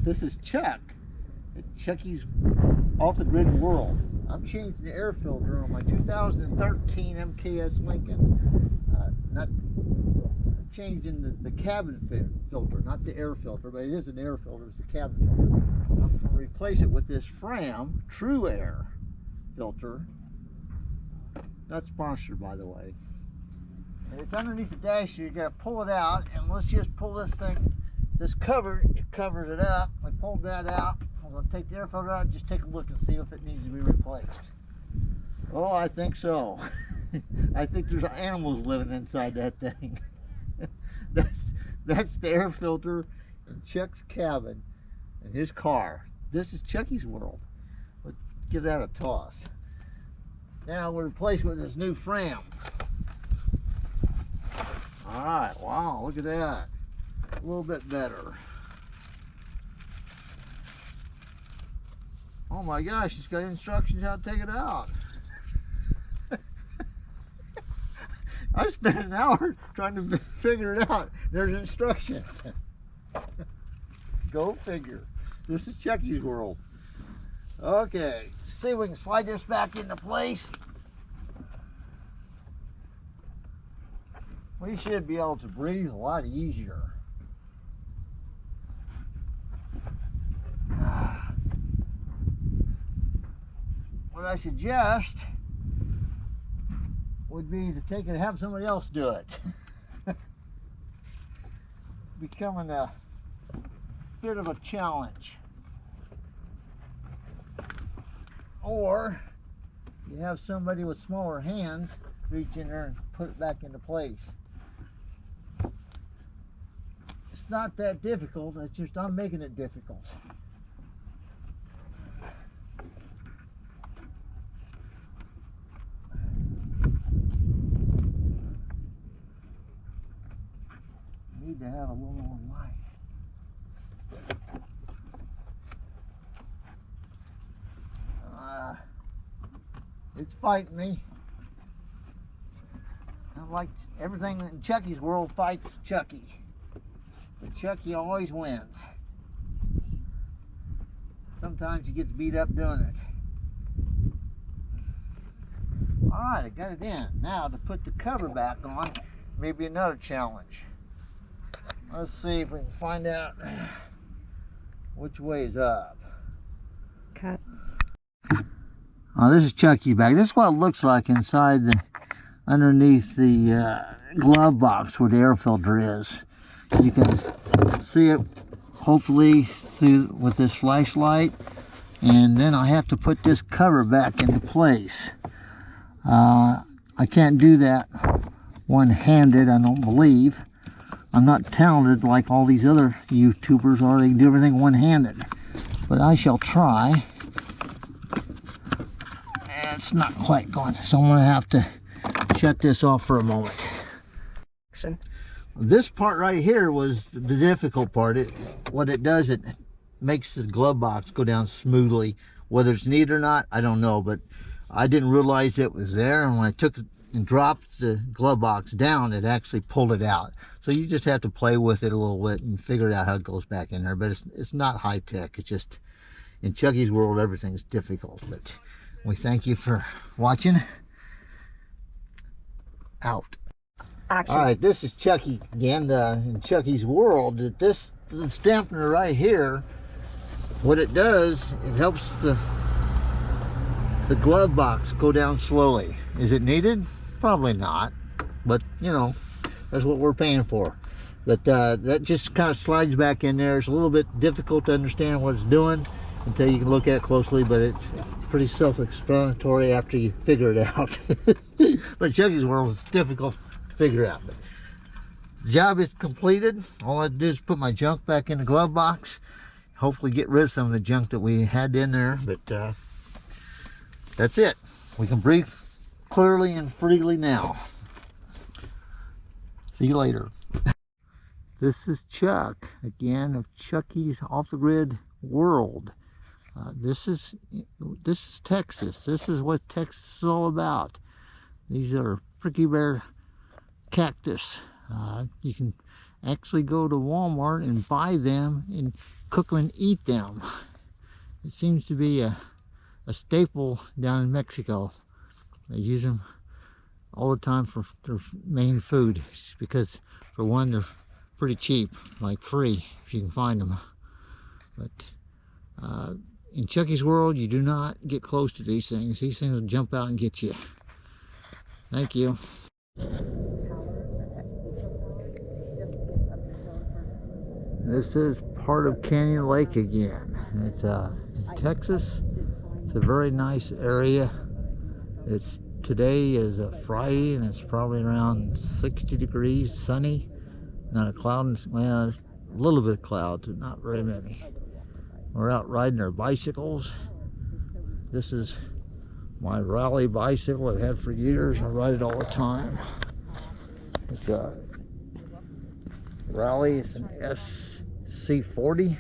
This is Chuck at Chucky's Off the Grid World. I'm changing the air filter on my 2013 MKS Lincoln. Not changing the cabin filter, not the air filter, but it is an air filter, it's a cabin filter. I'm going to replace it with this Fram True Air filter. Not sponsored, by the way. And it's underneath the dash. You got to pull it out, and let's just pull this thing. This cover, it covers it up. I pulled that out. I'm going to take the air filter out and just take a look and see if it needs to be replaced. Oh, I think so. I think there's animals living inside that thing. That's the air filter in Chuck's cabin in his car. This is Chucky's World. Let's give that a toss. Now we're replaced with this new Fram. All right, wow, look at that. A little bit better. Oh my gosh, it's got instructions how to take it out. I spent an hour trying to figure it out. There's instructions. Go figure. This is Chucky's World. Okay, let's see if we can slide this back into place. We should be able to breathe a lot easier. What I suggest would be to take it and have somebody else do it. Becoming a bit of a challenge. Or you have somebody with smaller hands reach in there and put it back into place. It's not that difficult, it's just I'm making it difficult. Need to have a little more light. It's fighting me. I like everything in Chucky's World fights Chucky. But Chucky always wins. Sometimes he gets beat up doing it. Alright, I got it in. Now to put the cover back on, maybe another challenge. Let's see if we can find out which way is up. Cut. Oh, this is Chucky's bag. This is what it looks like inside underneath the glove box where the air filter is. You can see it hopefully through with this flashlight, and then I have to put this cover back into place. I can't do that one-handed, I don't believe. I'm not talented like all these other YouTubers are. They can do everything one-handed, but I shall try. And it's not quite going, so I'm going to have to shut this off for a moment. This part right here was the difficult part. What it does, it makes the glove box go down smoothly. Whether it's neat or not, I don't know, but I didn't realize it was there, and when I took it and dropped the glove box down, it actually pulled it out. So you just have to play with it a little bit and figure out how it goes back in there. But it's not high tech. It's just in Chucky's World, everything's difficult. But we thank you for watching. Out. Action. All right, this is Chucky again in Chucky's World. This dampener right here, what it does, it helps the glove box go down slowly. Is it needed? Probably not, but you know, that's what we're paying for. But that just kind of slides back in there. It's a little bit difficult to understand what it's doing until you can look at it closely, but it's pretty self-explanatory after you figure it out. But Chucky's World is difficult to figure out. But the job is completed. All I have to do is put my junk back in the glove box, hopefully get rid of some of the junk that we had in there. But that's it. We can breathe clearly and freely now. See you later. This is Chuck again of Chucky's Off the Grid World. This is Texas. This is what Texas is all about. These are prickly bear cactus. You can actually go to Walmart and buy them, and cook them and eat them. It seems to be a staple down in Mexico. They use them all the time for their main food, because for one, they're pretty cheap, like free if you can find them. But in Chucky's World, you do not get close to these things. These things will jump out and get you. Thank you. This is part of Canyon Lake again. It's in Texas. It's a very nice area. Today is a Friday, and it's probably around 60 degrees, sunny. Not a cloud, well, a little bit of clouds, but not very many. We're out riding our bicycles. This is my Raleigh bicycle I've had for years. I ride it all the time. It's a Raleigh. It's an SC40.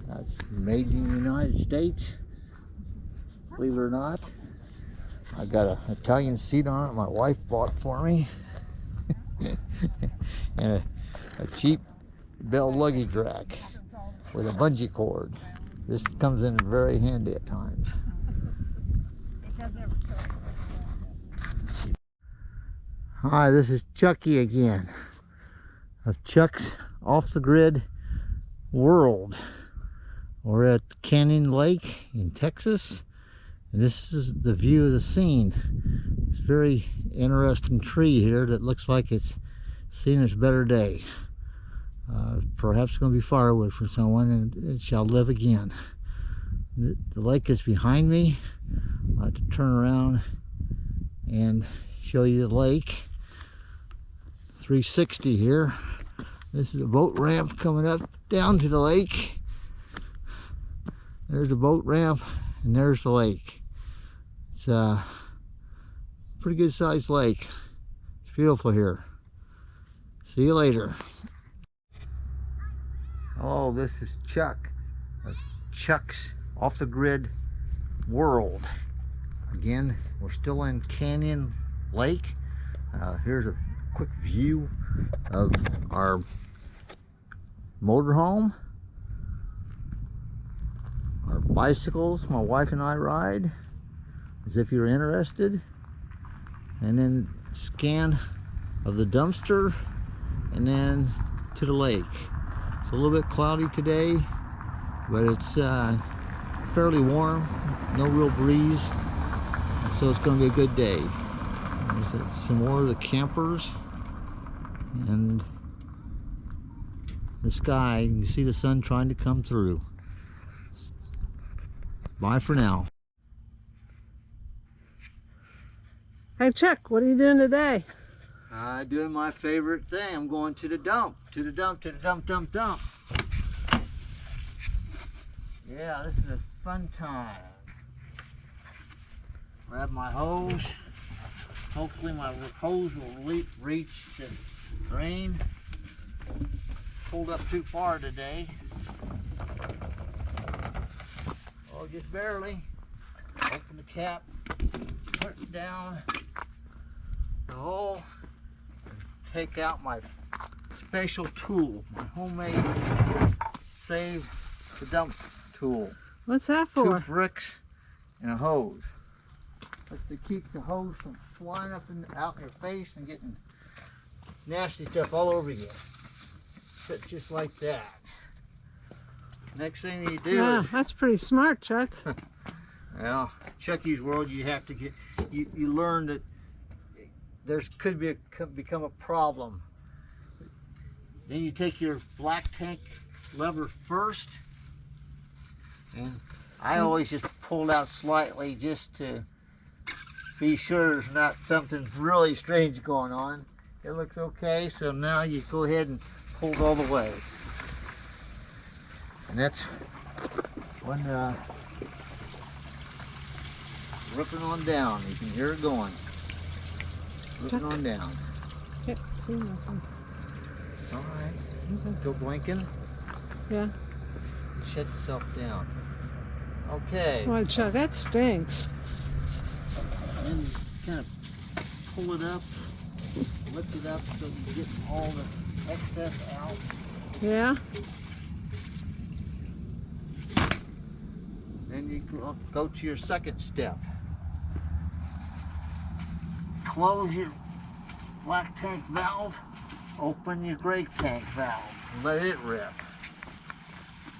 That's made in the United States, believe it or not. I got an Italian seat on it my wife bought for me. And a cheap Bell luggage rack with a bungee cord. This comes in very handy at times. Hi, this is Chucky again of Chuck's Off the Grid World. We're at Canyon Lake in Texas, and this is the view of the scene. It's a very interesting tree here that looks like it's seen its better day. Perhaps going to be firewood for someone, and it shall live again. The lake is behind me. I'll have to turn around and show you the lake. 360 here. This is a boat ramp coming up down to the lake. There's the boat ramp, and there's the lake. It's a pretty good sized lake. It's beautiful here. See you later. Hello, this is Chuck of Chuck's Off the Grid World. Again, we're still in Canyon Lake. Here's a quick view of our motorhome, our bicycles my wife and I ride, as if you're interested, and then scan of the dumpster, and then to the lake. It's a little bit cloudy today, but it's fairly warm, no real breeze, so it's going to be a good day. There's some more of the campers and the sky. You can see the sun trying to come through. Bye for now. Hey Chuck, what are you doing today? Doing my favorite thing. I'm going to the dump. To the dump, to the dump, dump, dump. Yeah, this is a fun time. Grab my hose. Hopefully my hose will reach the drain. Pulled up too far today. Oh, just barely. Open the cap, put it down the hole, and take out my special tool, my homemade save the dump tool. What's that for? 2 bricks and a hose. That's to keep the hose from flying up out in your face and getting nasty stuff all over you. Fit just like that. Next thing you do Yeah, is, that's pretty smart, Chuck. well, Chucky's World, you have to get, you learn that could become a problem. Then you take your black tank lever first, and I always just pull it out slightly just to be sure there's not something really strange going on. It looks okay, so now you go ahead and pull it all the way. And that's when ripping on down. You can hear it going. Ripping on down. Can't see nothing. All right. Still blinking. Yeah. Shut itself down. Okay. Well, Chuck, that stinks. Then you kind of pull it up, lift it up so you get all the excess out. Yeah. Then you go to your second step. Close your black tank valve, open your gray tank valve, and let it rip.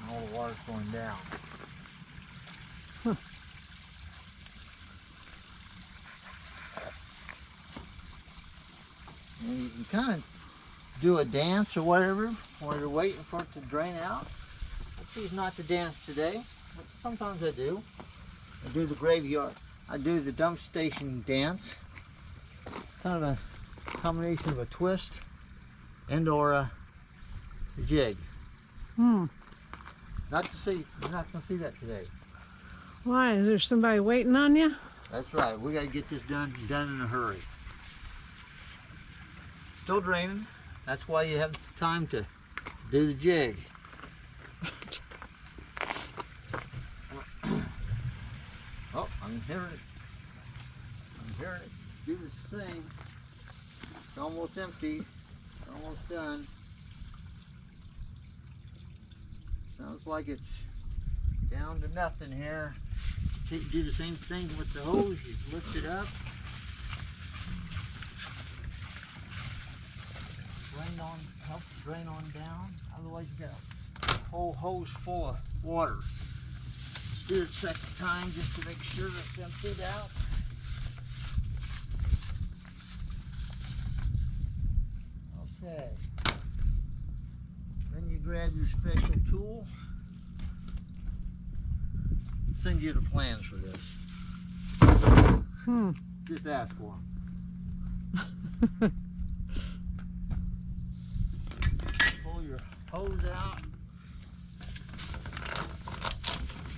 And all the water's going down. Huh. And you can kind of do a dance or whatever while you're waiting for it to drain out. I choose not to dance today, but sometimes I do. I do the graveyard. I do the dump station dance. Kind of a combination of a twist and or a jig. Hmm. Not to see, you're not going to see that today. Why? Is there somebody waiting on you? That's right. We got to get this done in a hurry. Still draining. That's why you have time to do the jig. Oh, I'm hearing it. I'm hearing it do this thing. It's almost empty. It's almost done. Sounds like it's down to nothing here. Do the same thing with the hose. You lift it up. Drain on, help drain on down. Otherwise you got a whole hose full of water. Do it a second time just to make sure it's emptied out. Okay. Then you grab your special tool. Send you the plans for this. Hmm. Just ask for them. Pull your hose out.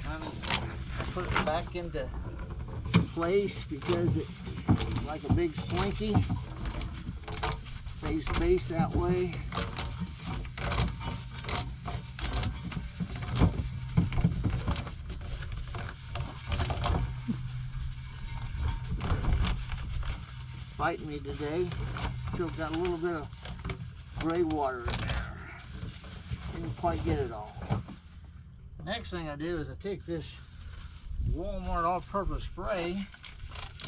Kind of put it back into place because it's like a big slinky. Stays spaced that way. Fighting me today. Still got a little bit of gray water in there. Didn't quite get it all. Next thing I do is I take this Walmart all-purpose spray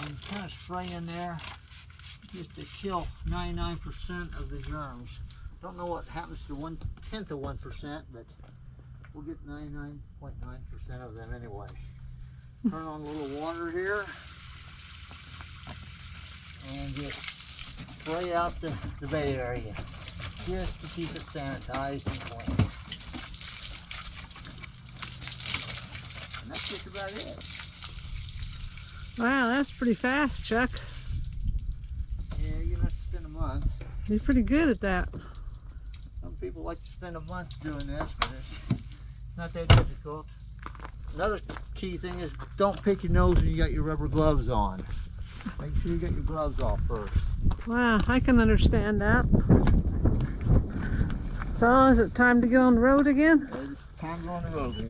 and kind of spray in there just to kill 99% of the germs. Don't know what happens to 1/10 of 1%, but we'll get 99.9% of them anyway. Turn on a little water here and just spray out the bay area just to keep it sanitized and clean. And that's just about it. Wow, that's pretty fast, Chuck. Yeah, you have to spend a month. You're pretty good at that. Some people like to spend a month doing this, but it's not that difficult. Another key thing is don't pick your nose when you got your rubber gloves on. Make sure you get your gloves off first. Wow, I can understand that. So, is it time to get on the road again? It's time to go on the road.